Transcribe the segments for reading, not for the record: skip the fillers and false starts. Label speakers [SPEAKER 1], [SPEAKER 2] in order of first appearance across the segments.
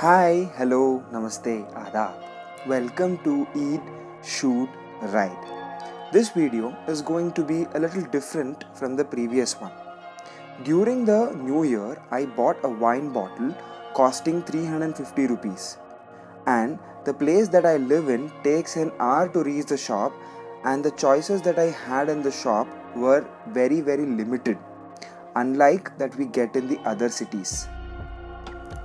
[SPEAKER 1] Hi, hello, namaste, adab. Welcome to Eat, Shoot, Ride. This video is going to be a little different from the previous one. During the new year, I bought a wine bottle costing 350 rupees. And the place that I live in takes an hour to reach the shop, and the choices that I had in the shop were very, very limited, unlike that we get in the other cities.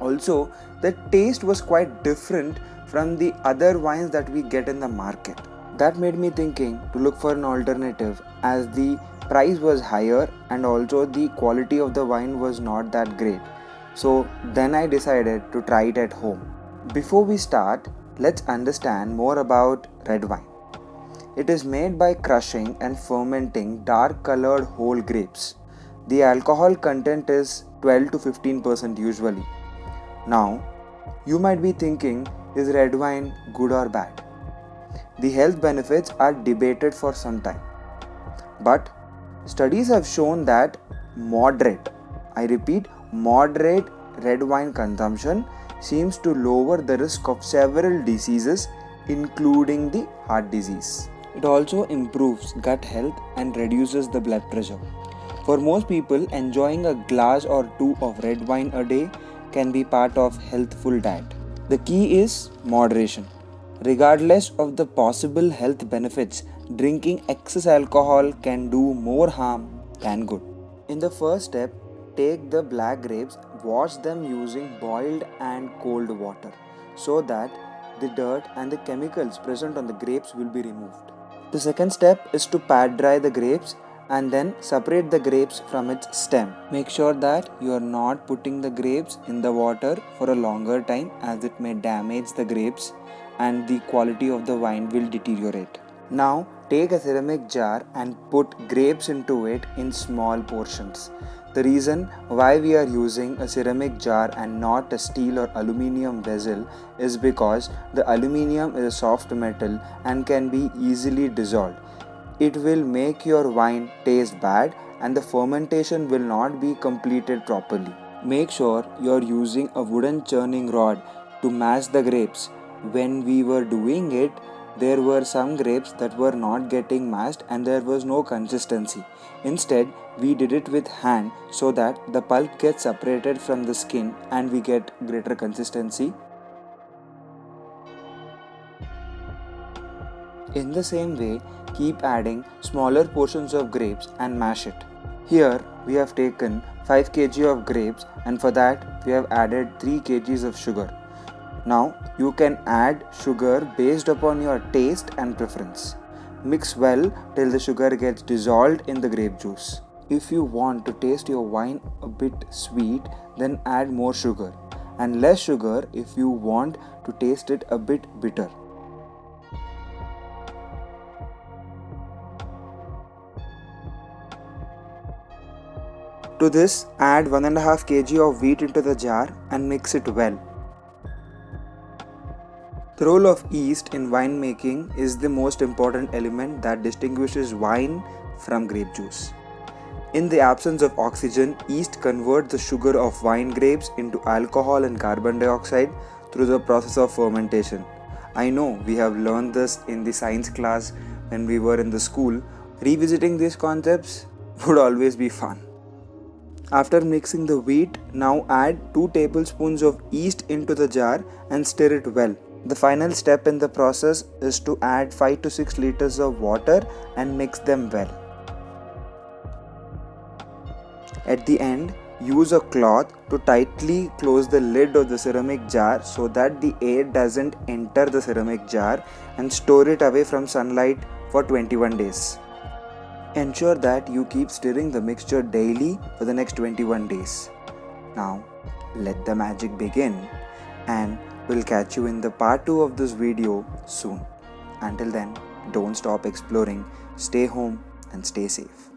[SPEAKER 1] Also, the taste was quite different from the other wines that we get in the market. That made me thinking to look for an alternative as the price was higher and also the quality of the wine was not that great. So then I decided to try it at home. Before we start, let's understand more about red wine. It is made by crushing and fermenting dark colored whole grapes. The alcohol content is 12 to 15% usually. Now, you might be thinking, is red wine good or bad? The health benefits are debated for some time. But studies have shown that I repeat, moderate red wine consumption seems to lower the risk of several diseases, including the heart disease. It also improves gut health and reduces the blood pressure. For most people, enjoying a glass or two of red wine a day can be part of healthful diet. The key is moderation. Regardless of the possible health benefits, drinking excess alcohol can do more harm than good. In the first step, take the black grapes, wash them using boiled and cold water so that the dirt and the chemicals present on the grapes will be removed. The second step is to pat dry the grapes and then separate the grapes from its stem. Make sure that you are not putting the grapes in the water for a longer time as it may damage the grapes and the quality of the wine will deteriorate. Now take a ceramic jar and put grapes into it in small portions. The reason why we are using a ceramic jar and not a steel or aluminium vessel is because the aluminium is a soft metal and can be easily dissolved. It will make your wine taste bad and the fermentation will not be completed properly. Make sure you are using a wooden churning rod to mash the grapes. When we were doing it, there were some grapes that were not getting mashed and there was no consistency. Instead, we did it with hand so that the pulp gets separated from the skin and we get greater consistency. In the same way, keep adding smaller portions of grapes and mash it. Here we have taken 5 kg of grapes and for that we have added 3 kg of sugar. Now you can add sugar based upon your taste and preference. Mix well till the sugar gets dissolved in the grape juice. If you want to taste your wine a bit sweet, then add more sugar, and less sugar if you want to taste it a bit bitter. To this, add 1.5 kg of wheat into the jar and mix it well. The role of yeast in winemaking is the most important element that distinguishes wine from grape juice. In the absence of oxygen, yeast converts the sugar of wine grapes into alcohol and carbon dioxide through the process of fermentation. I know we have learned this in the science class when we were in the school. Revisiting these concepts would always be fun. After mixing the wheat, now add 2 tablespoons of yeast into the jar and stir it well. The final step in the process is to add 5 to 6 liters of water and mix them well. At the end, use a cloth to tightly close the lid of the ceramic jar so that the air doesn't enter the ceramic jar and store it away from sunlight for 21 days. Ensure that you keep stirring the mixture daily for the next 21 days. Now, let the magic begin and we'll catch you in the part 2 of this video soon. Until then, don't stop exploring, stay home and stay safe.